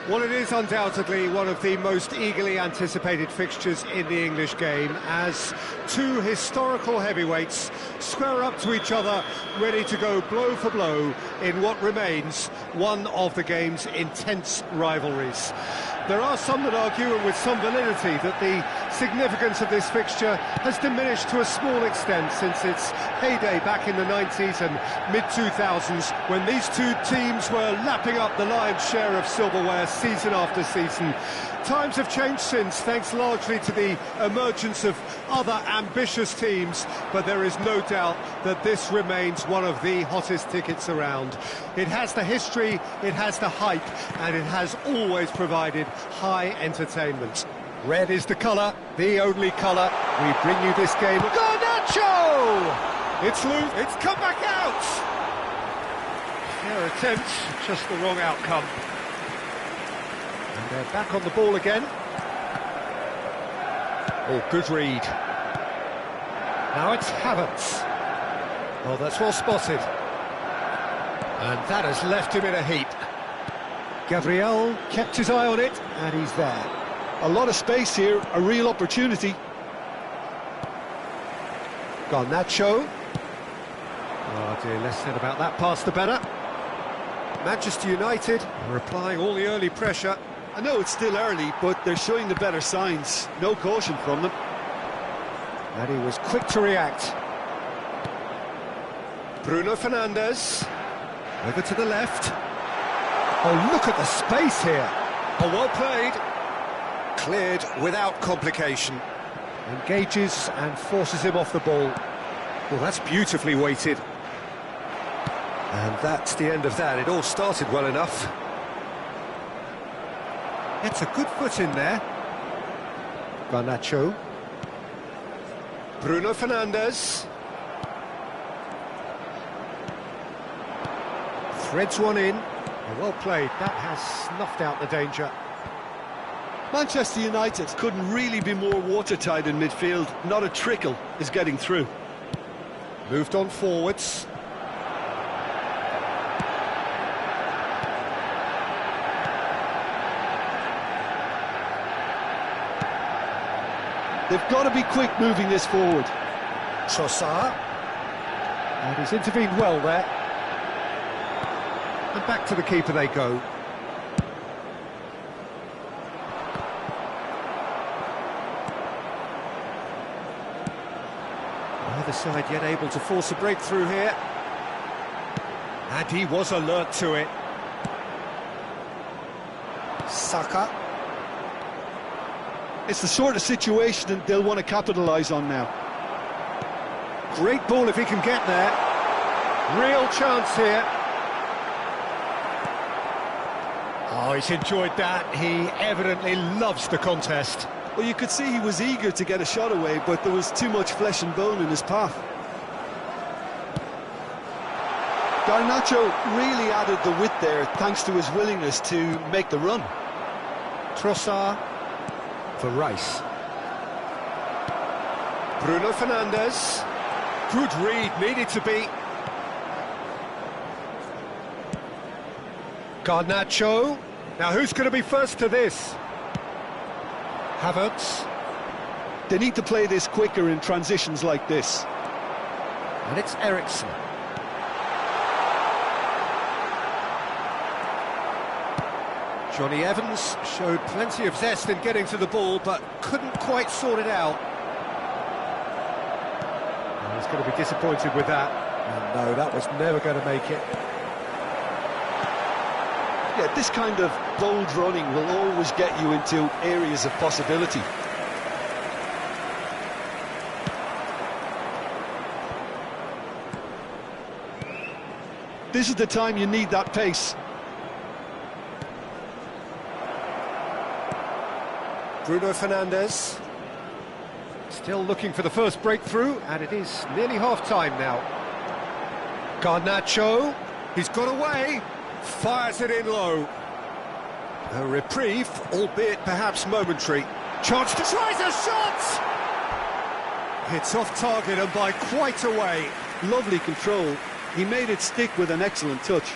Well, it is undoubtedly one of the most eagerly anticipated fixtures in the English game, as two historical heavyweights square up to each other, ready to go blow for blow in what remains one of the game's intense rivalries. There are some that argue, and with some validity, that the significance of this fixture has diminished to a small extent since its heyday back in the 90s and mid-2000s, when these two teams were lapping up the lion's share of silverware season after season. Times have changed since, thanks largely to the emergence of other ambitious teams, but there is no doubt that this remains one of the hottest tickets around. It has the history, it has the hype, and it has always provided high entertainment. Red is the colour, the only colour. We bring you this game. Garnacho! It's loose, it's come back out! Their attempt, just the wrong outcome. And they're back on the ball again. Oh, good read. Now it's Havertz. Oh, that's well spotted. And that has left him in a heap. Gabriel kept his eye on it, and he's there. A lot of space here, a real opportunity. Garnacho. Oh dear, less said about that pass the better. Manchester United are applying all the early pressure. I know it's still early, but they're showing the better signs. No caution from them. And he was quick to react. Bruno Fernandes. Over to the left. Oh, look at the space here. Oh, well played. Cleared without complication. Engages and forces him off the ball. Well, that's beautifully weighted. And that's the end of that. It all started well enough. It's a good foot in there. Garnacho. Bruno Fernandes. Threads one in. Well played. That has snuffed out the danger. Manchester United couldn't really be more watertight in midfield. Not a trickle is getting through. Moved on forwards. They've got to be quick moving this forward. Trossard. And he's intervened well there. And back to the keeper they go. Neither side yet able to force a breakthrough here. And he was alert to it. Saka. It's the sort of situation that they'll want to capitalise on now. Great ball if he can get there. Real chance here. Oh, he's enjoyed that. He evidently loves the contest. Well, you could see he was eager to get a shot away, but there was too much flesh and bone in his path. Garnacho really added the width there, thanks to his willingness to make the run. Trossard for Rice. Bruno Fernandes. Good read, needed to be. Garnacho. Now who's going to be first to this? Havertz. They need to play this quicker in transitions like this. And it's Eriksen. Johnny Evans showed plenty of zest in getting to the ball, but couldn't quite sort it out. And he's going to be disappointed with that. And no, that was never going to make it. Yeah, this kind of bold running will always get you into areas of possibility. This is the time you need that pace. Bruno Fernandes. Still looking for the first breakthrough, and it is nearly half-time now. Garnacho. He's got away. Fires it in low. A reprieve, albeit perhaps momentary. Chance to tries a shot! It's off target and by quite a way. Lovely control. He made it stick with an excellent touch.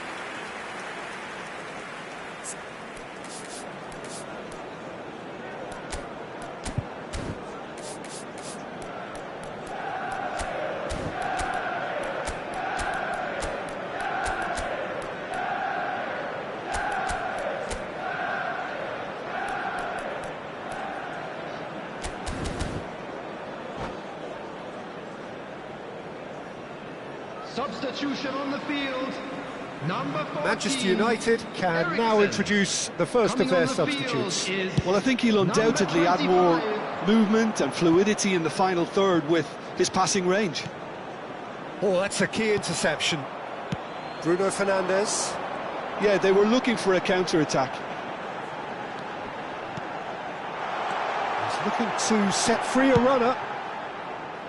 Substitution on the field. Number 14, Manchester United can now introduce the first of their substitutes. Well, I think he'll undoubtedly add more movement and fluidity in the final third with his passing range. Oh, that's a key interception. Bruno Fernandes. Yeah, they were looking for a counter-attack. He's looking to set free a runner.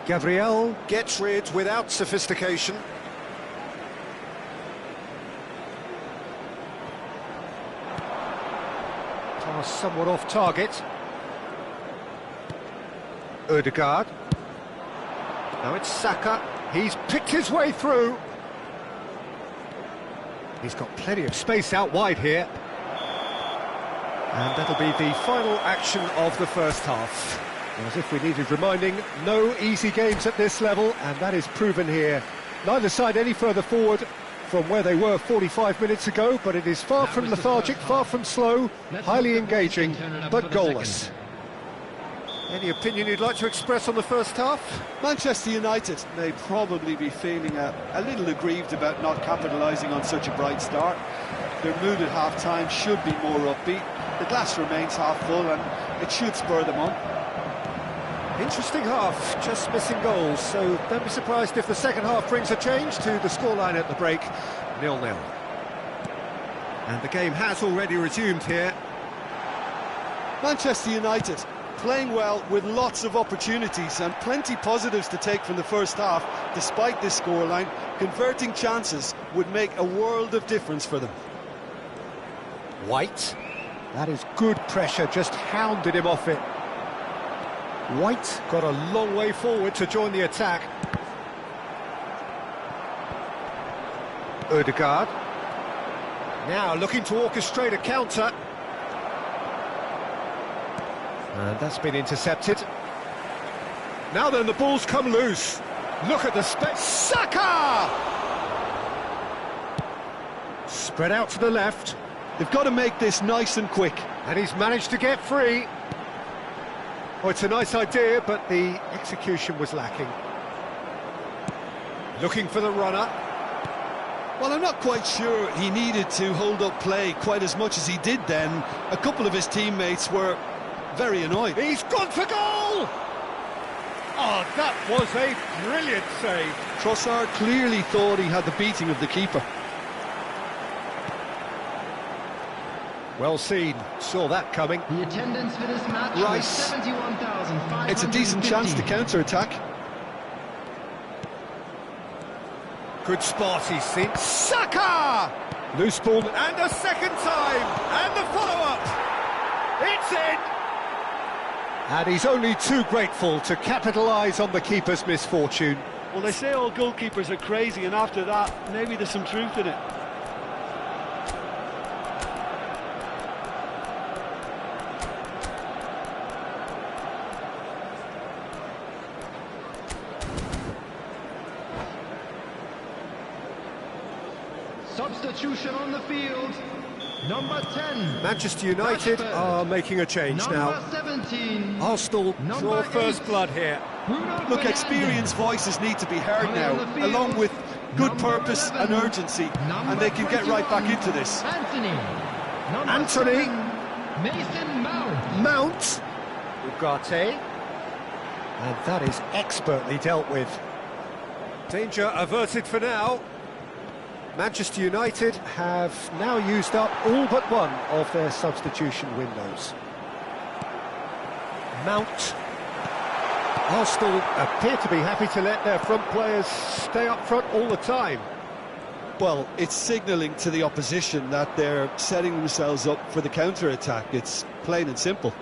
Gabriel gets rid without sophistication. Pass somewhat off target. Odegaard. Now it's Saka. He's picked his way through. He's got plenty of space out wide here. And that'll be the final action of the first half. As if we needed reminding, no easy games at this level, and that is proven here. Neither side any further forward from where they were 45 minutes ago, but it is far from lethargic, far from slow, highly engaging, but goalless. Any opinion you'd like to express on the first half? Manchester United may probably be feeling a little aggrieved about not capitalising on such a bright start. Their mood at half-time should be more upbeat. The glass remains half full and it should spur them on. Interesting half, just missing goals, so don't be surprised if the second half brings a change to the scoreline at the break, 0-0. And the game has already resumed here. Manchester United playing well with lots of opportunities and plenty positives to take from the first half. Despite this scoreline, converting chances would make a world of difference for them. White, that is good pressure, just hounded him off it. White got a long way forward to join the attack. Odegaard. Now looking to orchestrate a counter. And that's been intercepted. Now then, the ball's come loose. Look at the space. Saka! Spread out to the left. They've got to make this nice and quick. And he's managed to get free. Oh, it's a nice idea, but the execution was lacking. Looking for the runner. Well, I'm not quite sure he needed to hold up play quite as much as he did then. A couple of his teammates were very annoyed. He's gone for goal! Oh, that was a brilliant save. Trossard clearly thought he had the beating of the keeper. Well seen, saw that coming. The attendance for this match was 71,550. It's a decent chance to counter-attack. Good spot he's seen. Saka! Loose ball, and a second time, and the follow-up. It's in! And he's only too grateful to capitalise on the keeper's misfortune. Well, they say all goalkeepers are crazy, and after that, maybe there's some truth in it. Substitution on the field. Number 10. Manchester United Rashford. are making a change now. Number 17. Arsenal draw 8. first blood here. Bruno Look, Fernandes. experienced voices need to be heard Coming on the now, field. along with good Number purpose 11. and urgency, Number and they can get right back 21. into this. Anthony. Number Anthony. 7. Mason Mount. Mount. Ugarte. And that is expertly dealt with. Danger averted for now. Manchester United have now used up all but one of their substitution windows. Mount. Arsenal appear to be happy to let their front players stay up front all the time. Well, it's signalling to the opposition that they're setting themselves up for the counter-attack. It's plain and simple.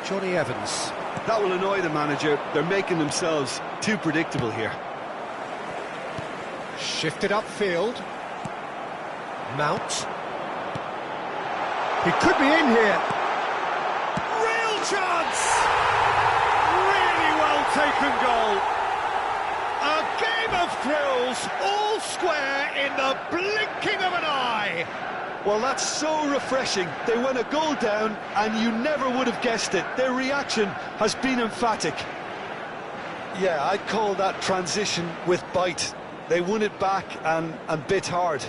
Johnny Evans. That will annoy the manager. They're making themselves too predictable here. Shifted upfield. Mount. He could be in here. Real chance! Really well taken goal. A game of thrills, all square in the blinking of an eye. Well, that's so refreshing. They went a goal down and you never would have guessed it. Their reaction has been emphatic. Yeah, I'd call that transition with bite. They won it back and bit hard.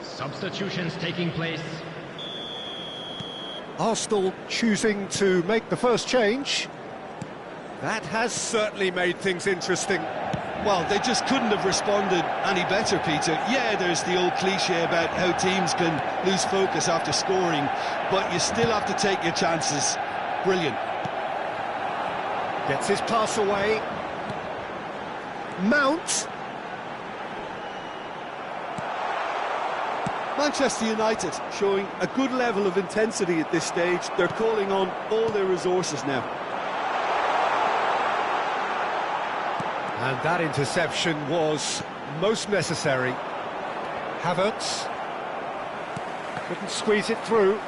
Substitutions taking place. Arsenal choosing to make the first change. That has certainly made things interesting. Well, they just couldn't have responded any better, Peter. Yeah, there's the old cliche about how teams can lose focus after scoring, but you still have to take your chances. Brilliant. Gets his pass away. Mount. Manchester United showing a good level of intensity at this stage. They're calling on all their resources now. And that interception was most necessary. Havertz couldn't squeeze it through.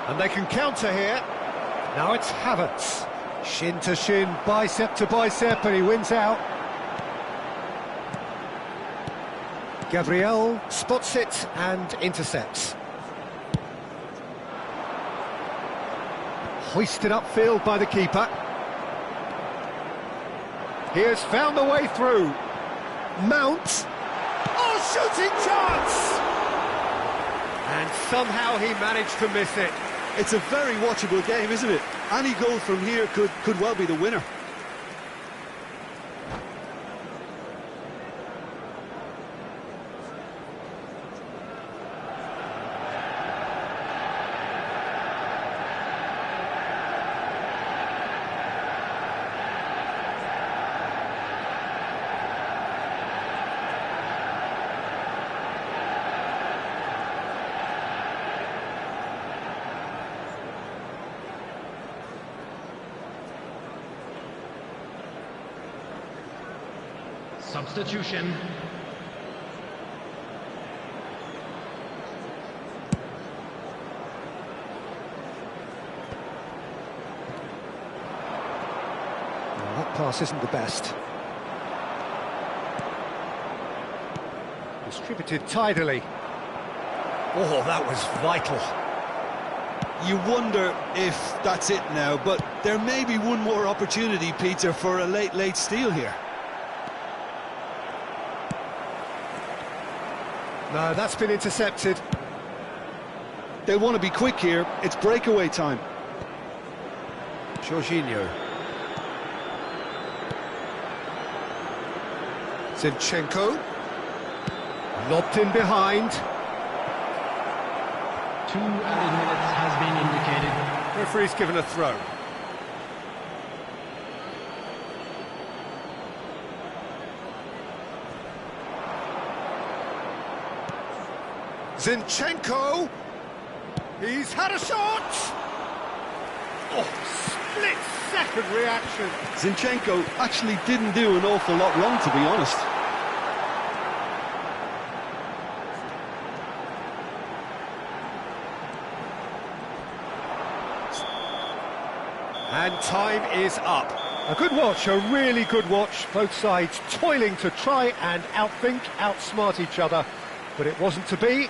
And they can counter here. Now it's Havertz. Shin to shin, bicep to bicep, and he wins out. Gabriel spots it and intercepts. Hoisted upfield by the keeper. He has found the way through. Mount. Oh, shooting chance! And somehow he managed to miss it. It's a very watchable game, isn't it? Any goal from here could well be the winner. Substitution. Well, that pass isn't the best. Distributed tidily. Oh, that was vital. You wonder if that's it now, but there may be one more opportunity, Peter, for a late steal here. No, that's been intercepted. They want to be quick here. It's breakaway time. Jorginho. Zinchenko. Lobbed in behind. 2 added minutes has been indicated. Referee's given a throw. Zinchenko. He's had a shot. Oh, split-second reaction. Zinchenko actually didn't do an awful lot wrong, to be honest. And time is up. A good watch, a really good watch. Both sides toiling to try and outthink, outsmart each other. But it wasn't to be,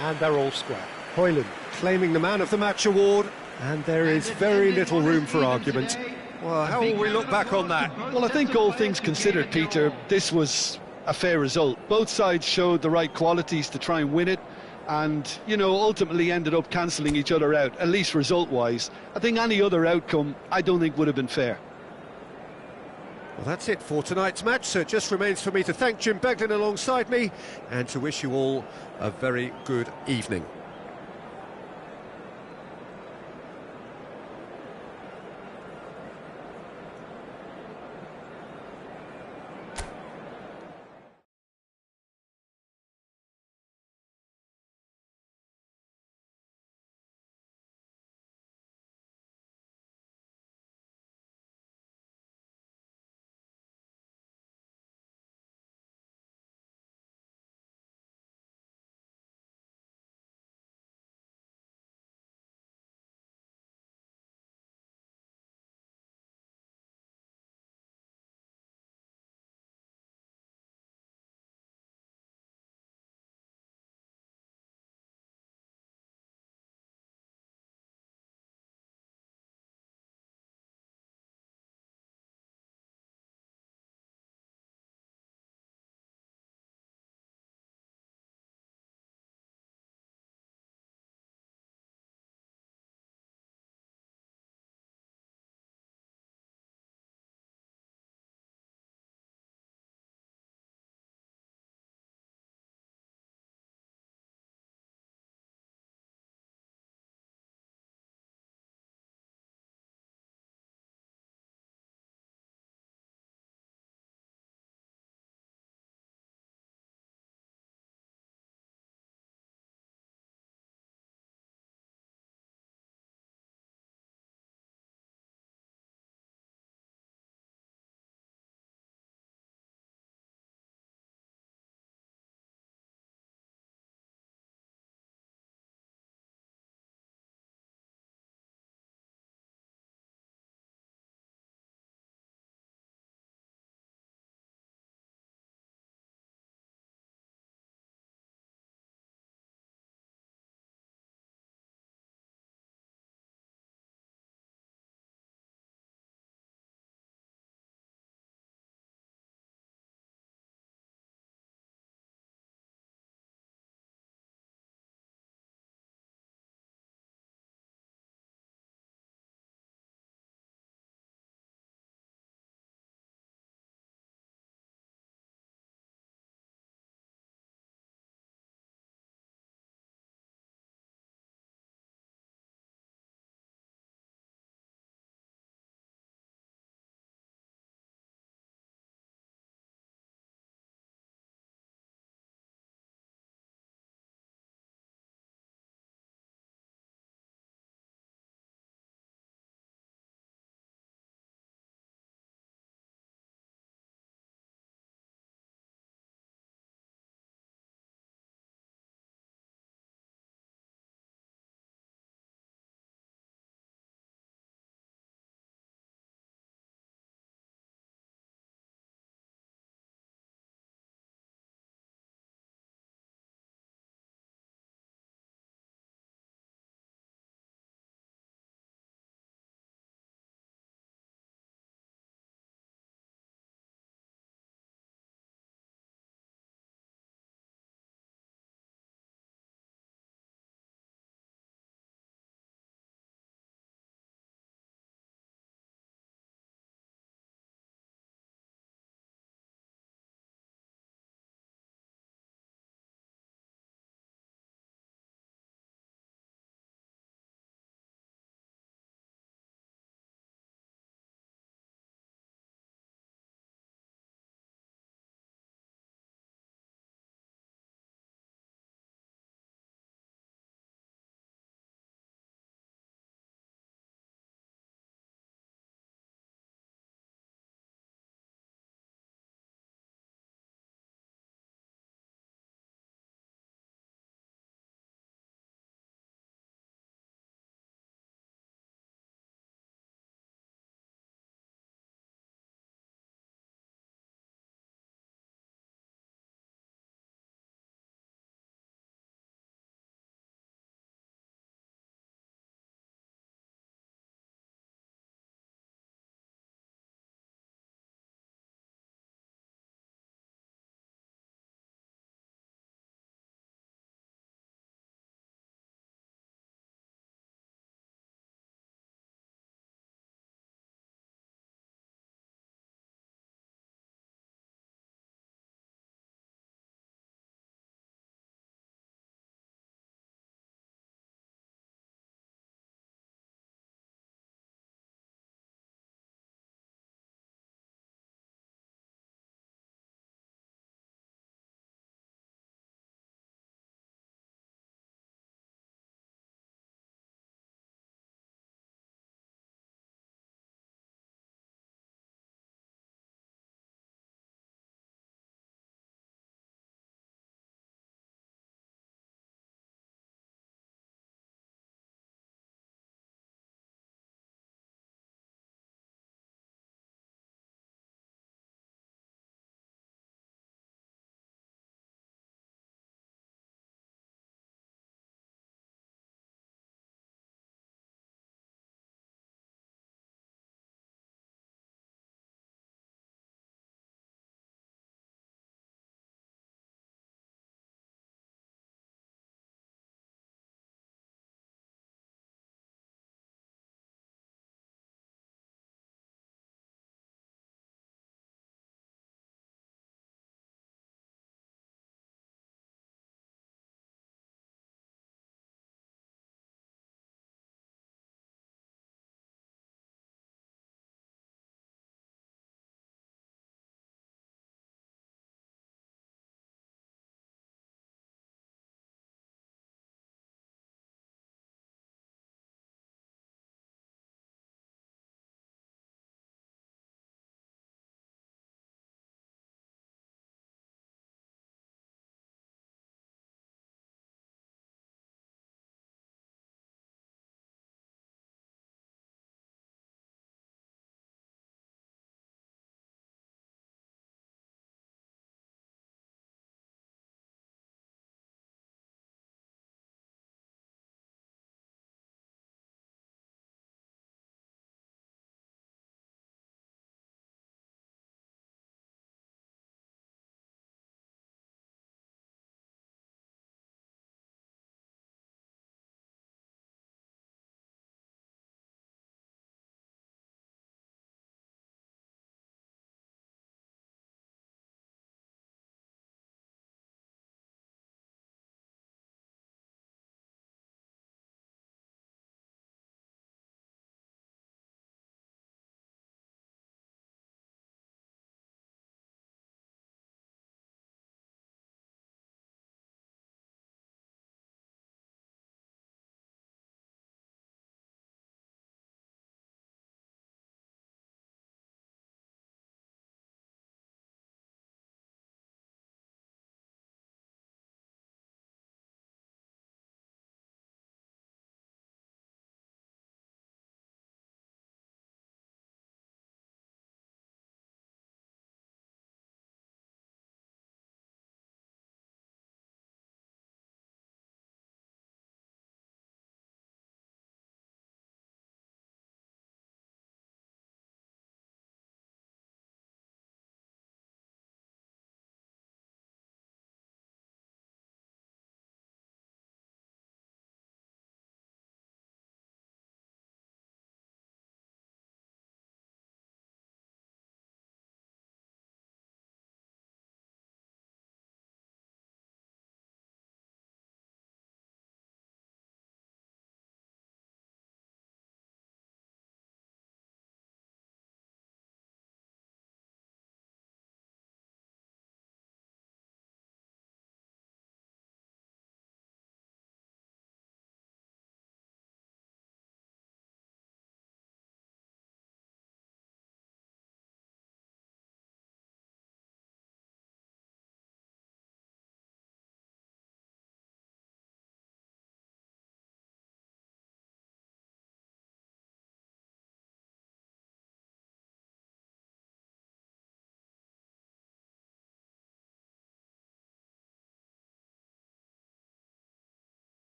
and they're all square. Højlund claiming the Man of the Match award, and there is very little room for argument. Well, how will we look back on that? Well, I think all things considered, Peter, this was a fair result. Both sides showed the right qualities to try and win it, and, you know, ultimately ended up cancelling each other out, at least result-wise. I think any other outcome, I don't think would have been fair. Well, that's it for tonight's match, so it just remains for me to thank Jim Beglin alongside me, and to wish you all a very good evening.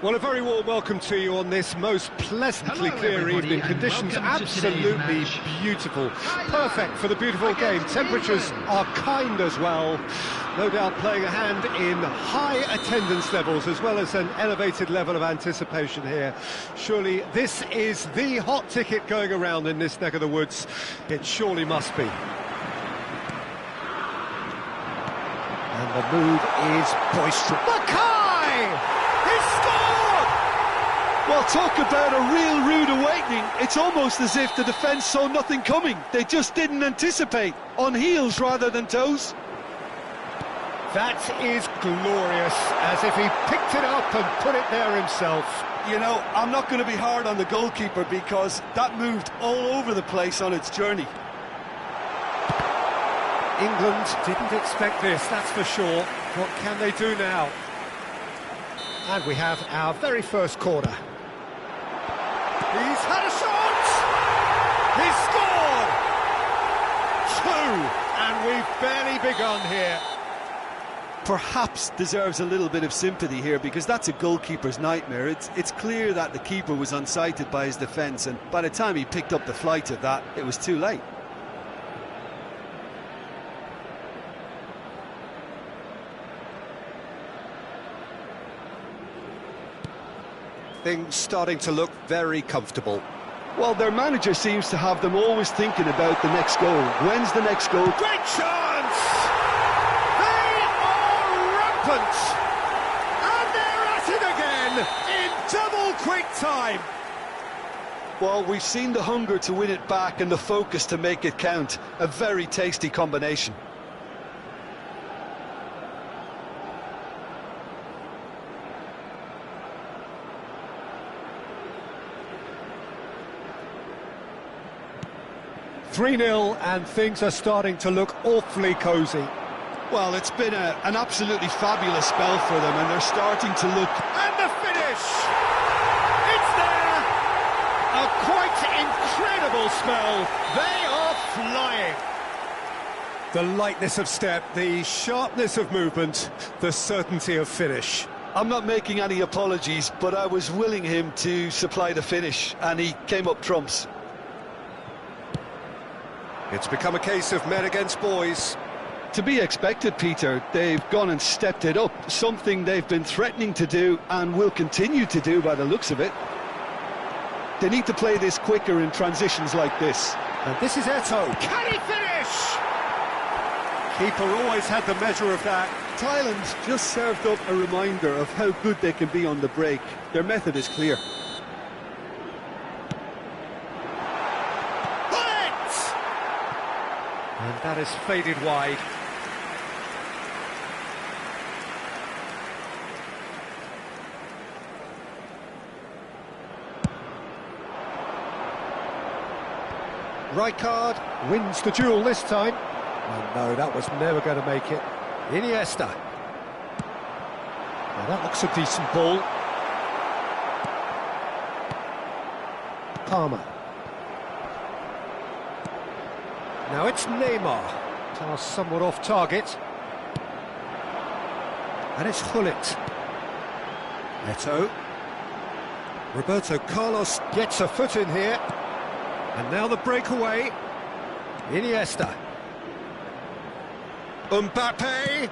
Well, a very warm welcome to you on this most pleasantly clear evening. Conditions absolutely beautiful. Perfect for the beautiful game. Temperatures are kind as well. No doubt playing a hand in high attendance levels as well as an elevated level of anticipation here. Surely this is the hot ticket going around in this neck of the woods. It surely must be. And the mood is boisterous. Mackay! He's scored! Well, talk about a real rude awakening. It's almost as if the defence saw nothing coming. They just didn't anticipate. On heels rather than toes. That is glorious, as if he picked it up and put it there himself. You know, I'm not going to be hard on the goalkeeper because that moved all over the place on its journey. England didn't expect this, that's for sure. What can they do now? And we have our very first corner. He's had a shot! He's scored! 2, and we've barely begun here. Perhaps deserves a little bit of sympathy here because that's a goalkeeper's nightmare. It's clear that the keeper was unsighted by his defence, and by the time he picked up the flight of that, it was too late. Things starting to look very comfortable. Well, their manager seems to have them always thinking about the next goal. When's the next goal? Great chance! They are rampant! And they're at it again in double quick time. Well, we've seen the hunger to win it back and the focus to make it count. A very tasty combination. (3-0) and things are starting to look awfully cosy. Well, it's been an absolutely fabulous spell for them, and they're starting to look... And the finish! It's there! A quite incredible spell. They are flying. The lightness of step, the sharpness of movement, the certainty of finish. I'm not making any apologies, but I was willing him to supply the finish, and he came up trumps. It's become a case of men against boys. To be expected, Peter. They've gone and stepped it up, something they've been threatening to do and will continue to do by the looks of it. They need to play this quicker in transitions like this. And this is Eto. Can he finish? Keeper always had the measure of that. Thailand just served up a reminder of how good they can be on the break. Their method is clear. And that has faded wide. Rijkaard wins the duel this time. Oh no, that was never going to make it. Iniesta. Now that looks a decent ball. Palmer. Now it's Neymar. Pass somewhat off target. And it's Hullet. Neto. Roberto Carlos gets a foot in here. And now the breakaway. Iniesta. Mbappe.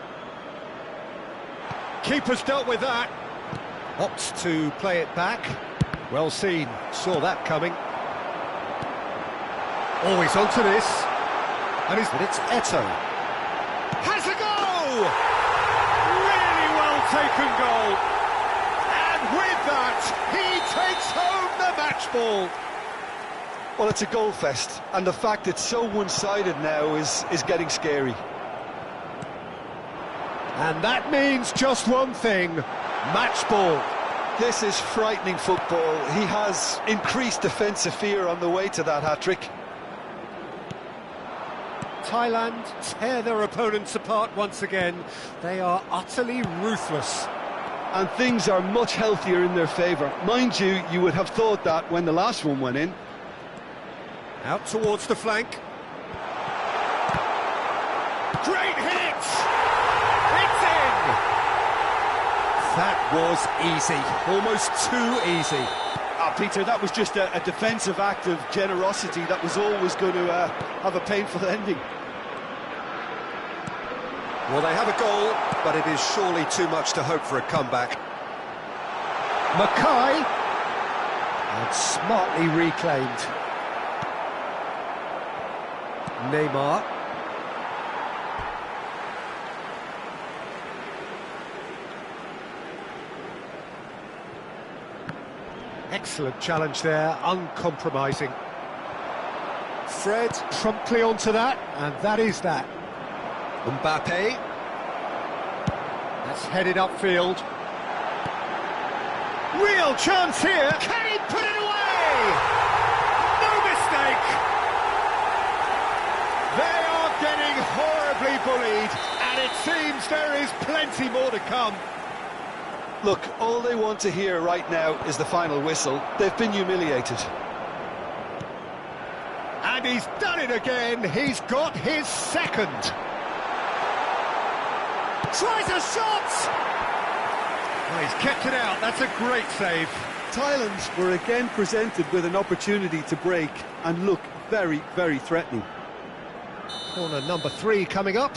Keeper's dealt with that. Opts to play it back. Well seen. Saw that coming. Always onto this. And it's Eto. Has a goal! Really well taken goal. And with that, he takes home the match ball. Well, it's a goal fest, and the fact it's so one-sided now is getting scary. And that means just one thing, match ball. This is frightening football. He has increased defensive fear on the way to that hat-trick. Thailand tear their opponents apart once again. They are utterly ruthless. And things are much healthier in their favour. Mind you, you would have thought that when the last one went in. Out towards the flank. Great hit! It's in! That was easy, almost too easy. Peter, that was just a defensive act of generosity that was always going to have a painful ending. Well, they have a goal, but it is surely too much to hope for a comeback. Mackay, and smartly reclaimed. Neymar. Excellent challenge there, uncompromising. Fred promptly onto that, and that is that. Mbappe. That's headed upfield. Real chance here. Can he put it away? No mistake. They are getting horribly bullied, and it seems there is plenty more to come. Look, all they want to hear right now is the final whistle. They've been humiliated. And he's done it again. He's got his second. Tries a shot! Well, he's kept it out. That's a great save. Thailand were again presented with an opportunity to break and look very, very threatening. Corner number 3 coming up.